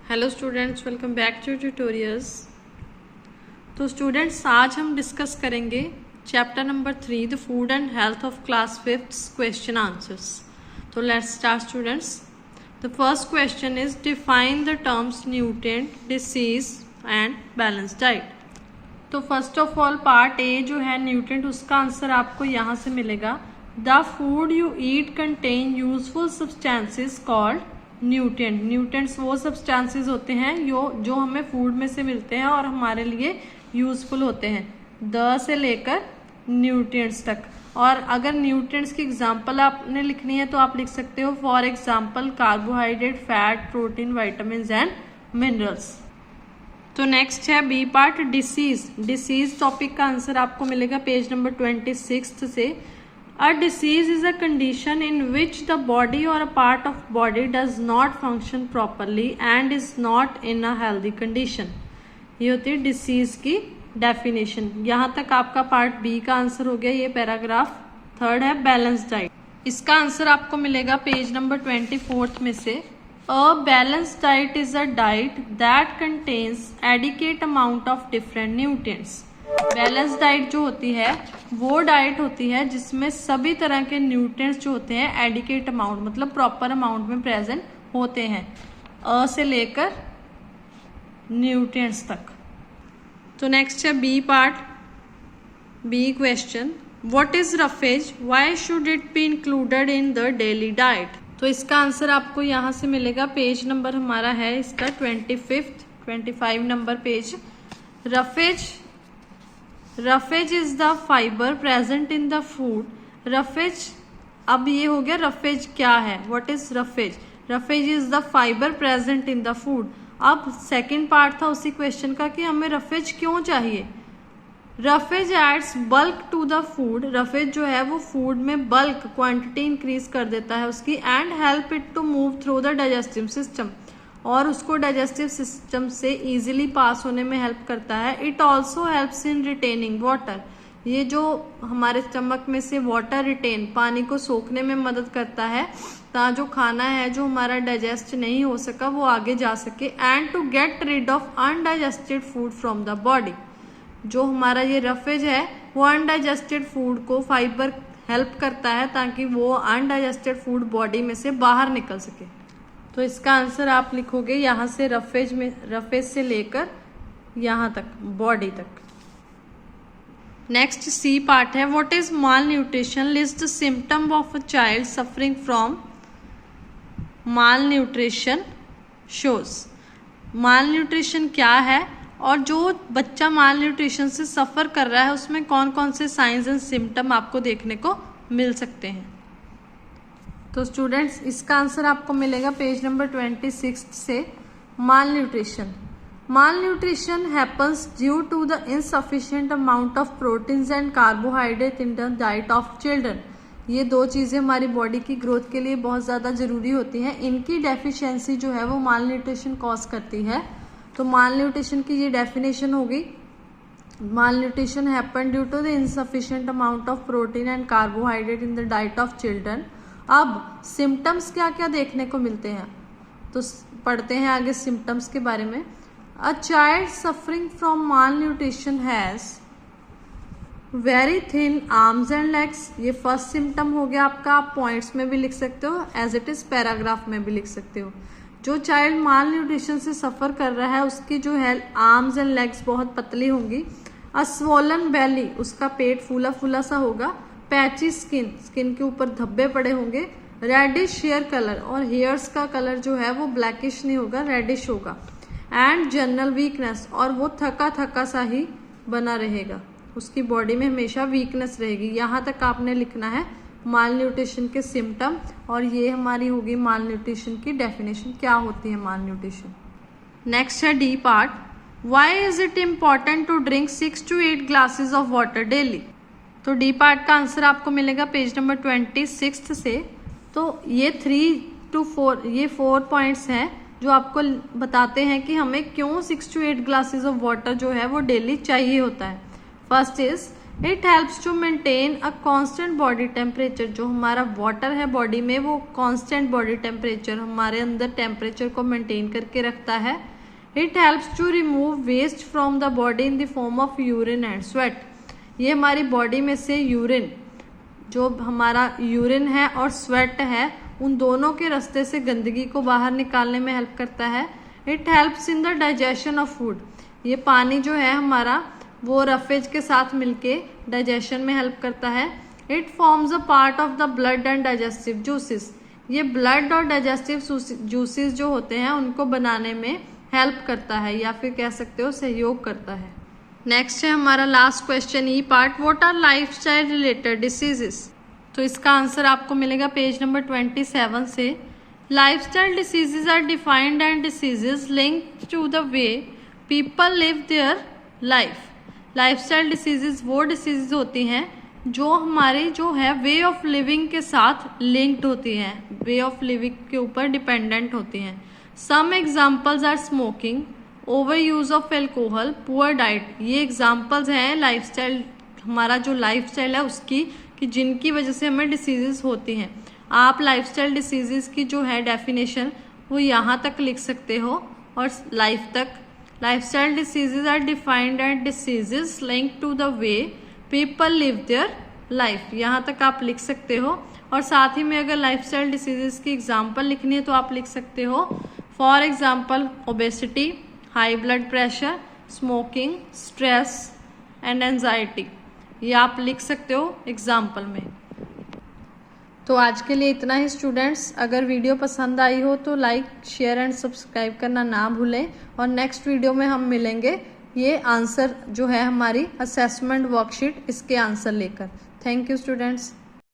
Hello students, welcome back to tutorials. तो students, आज हम डिस्कस करेंगे chapter number 3 the food and health of class 5 question answers. तो let's start students. The first question is define the terms nutrient, disease and balance diet. तो first of all part A जो है nutrient, उसका answer आपको यहाँ से मिलेगा। The food you eat contain useful substances called nutrient. Nutrients वो substances होते हैं जो हमें फूड में से मिलते हैं और हमारे लिए यूजफुल होते हैं, द से लेकर न्यूट्रिएंट्स तक। और अगर न्यूट्रिएंट्स की एग्जांपल आपने लिखनी है तो आप लिख सकते हो for example carbohydrate, fat, protein, vitamins and minerals. तो नेक्स्ट है B part disease. Disease topic का आंसर आपको मिलेगा पेज नंबर 26 से। A disease is a condition in which the body or a part of body does not function properly and is not in a healthy condition। ये होती है disease की definition. यहाँ तक आपका पार्ट बी का answer हो गया। ये पैराग्राफ थर्ड है बैलेंस डाइट। इसका आंसर आपको मिलेगा पेज नंबर 24 में से। A balanced diet is a diet that contains adequate amount of different nutrients। Balance diet जो होती है वो डाइट होती है जिसमें सभी तरह के न्यूट्रिएंट्स जो होते हैं एडिकेट अमाउंट मतलब प्रॉपर अमाउंट में प्रेजेंट होते हैं, अ से लेकर न्यूट्रिएंट्स तक। तो नेक्स्ट है B part, B question, what is roughage, why should it be included in the daily diet. तो इसका आंसर आपको यहाँ से मिलेगा। पेज नंबर हमारा है इसका 25 number page. Roughage is the fibre present in the food. Roughage, अब ये हो गया रफेज क्या है, what is roughage. Roughage is the fibre present in the food. अब सेकंड पार्ट था उसी क्वेश्चन का कि हमें रफेज क्यों चाहिए। Roughage aids bulk to the food. Roughage जो है वो फूड में बल्क क्वांटिटी इंक्रीज कर देता है उसकी, and help it to move through the digestive system, और उसको डाइजेस्टिव सिस्टम से इजीली पास होने में हेल्प करता है। It also helps in retaining water. ये जो हमारे स्टमक में से वाटर रिटेन, पानी को सोखने में मदद करता है ताकि जो खाना है जो हमारा डाइजेस्ट नहीं हो सका वो आगे जा सके, and to get rid of undigested food from the body. जो हमारा ये रफेज है वो अनडाइजेस्टेड फूड को फाइबर हेल्प करता है ताकि वो अनडाइजेस्टेड फूड बॉडी में से बाहर निकल सके। तो इसका आंसर आप लिखोगे यहाँ से रफेज से लेकर यहाँ तक बॉडी तक। नेक्स्ट सी पार्ट है what is mall nutrition, list the symptom of a child suffering from mall nutrition shows. Mall nutrition क्या है और जो बच्चा माल न्यूट्रिशन से सफर कर रहा है उसमें कौन कौन से साइंस एंड सिम्टम आपको देखने को मिल सकते हैं। तो स्टूडेंट्स, इसका आंसर आपको मिलेगा पेज नंबर 26 से। Malnutrition happens due to the insufficient amount of proteins and carbohydrate in the diet of children. ये दो चीज़ें हमारी बॉडी की ग्रोथ के लिए बहुत ज़्यादा ज़रूरी होती हैं, इनकी डेफिशिएंसी जो है वो माल न्यूट्रिशन कॉज करती है। तो माल न्यूट्रिशन की ये डेफिनेशन होगी, malnutrition happen due to the insufficient amount of protein and carbohydrate in the diet of children. अब सिम्टम्स क्या क्या देखने को मिलते हैं तो पढ़ते हैं आगे सिम्टम्स के बारे में। A child suffering from mall nutrition has very thin arms and legs. ये फर्स्ट सिम्टम हो गया आपका, आप पॉइंट्स में भी लिख सकते हो, एज इट इज पैराग्राफ में भी लिख सकते हो। जो चाइल्ड माल न्यूट्रिशन से सफर कर रहा है उसकी जो है आर्म्स एंड लेग्स बहुत पतली होंगी। अ स्वोलन बेली, उसका पेट फूला फूला सा होगा। पैची स्किन के ऊपर धब्बे पड़े होंगे। रेडिश हेयर कलर, और हेयर्स का कलर जो है वो ब्लैकिश नहीं होगा, रेडिश होगा। एंड जनरल वीकनेस, और वो थका थका सा ही बना रहेगा, उसकी बॉडी में हमेशा वीकनेस रहेगी। यहाँ तक आपने लिखना है माल न्यूट्रिशन के सिम्टम, और ये हमारी होगी माल न्यूट्रिशन की डेफिनेशन, क्या होती है माल न्यूट्रिशन। नेक्स्ट है D part, why is it important to drink 6 to 8 glasses of water daily. तो डी पार्ट का आंसर आपको मिलेगा पेज नंबर 26 से। तो ये 3 to 4 ये 4 पॉइंट्स हैं जो आपको बताते हैं कि हमें क्यों 6 to 8 ग्लासेस ऑफ वाटर जो है वो डेली चाहिए होता है। First is it helps to maintain a constant body temperature, जो हमारा वाटर है बॉडी में वो कांस्टेंट बॉडी टेम्परेचर हमारे अंदर टेम्परेचर को मेंटेन करके रखता है। It helps to remove waste from the body in the form of urine and sweat, ये हमारी बॉडी में से यूरिन, जो हमारा यूरिन है और स्वेट है, उन दोनों के रास्ते से गंदगी को बाहर निकालने में हेल्प करता है। It helps in the digestion of food, ये पानी जो है हमारा वो रफेज के साथ मिलके डाइजेशन में हेल्प करता है। It forms a part of the blood and digestive juices, ये ब्लड और डाइजेस्टिव जूसेस जो होते हैं उनको बनाने में हेल्प करता है या फिर कह सकते हो सहयोग करता है। नेक्स्ट है हमारा last question E part, what are lifestyle related diseases. तो इसका आंसर आपको मिलेगा पेज नंबर 27 से। Lifestyle diseases are defined and diseases linked to the way people live their life. Lifestyle diseases वो डिसीजेस होती हैं जो हमारी जो है वे ऑफ लिविंग के साथ लिंक्ड होती हैं, वे ऑफ लिविंग के ऊपर डिपेंडेंट होती हैं। Some examples are smoking, over use of alcohol, poor diet, ये एग्जाम्पल्स हैं लाइफस्टाइल, हमारा जो लाइफस्टाइल है उसकी, कि जिनकी वजह से हमें डिसीजेस होती हैं। आप लाइफस्टाइल डिसीजेस की जो है डेफिनेशन वो यहाँ तक लिख सकते हो और लाइफ तक। Lifestyle diseases are defined and diseases linked to the way people live their life, यहाँ तक आप लिख सकते हो। और साथ ही में अगर लाइफस्टाइल डिसीजेस की एग्जाम्पल लिखनी है तो आप लिख सकते हो for example obesity, high blood pressure, smoking, stress and anxiety, ये आप लिख सकते हो एग्जाम्पल में। तो आज के लिए इतना ही स्टूडेंट्स, अगर वीडियो पसंद आई हो तो लाइक, शेयर एंड सब्सक्राइब करना ना भूलें। और नेक्स्ट वीडियो में हम मिलेंगे ये आंसर जो है हमारी असेसमेंट वर्कशीट, इसके आंसर लेकर। Thank you students.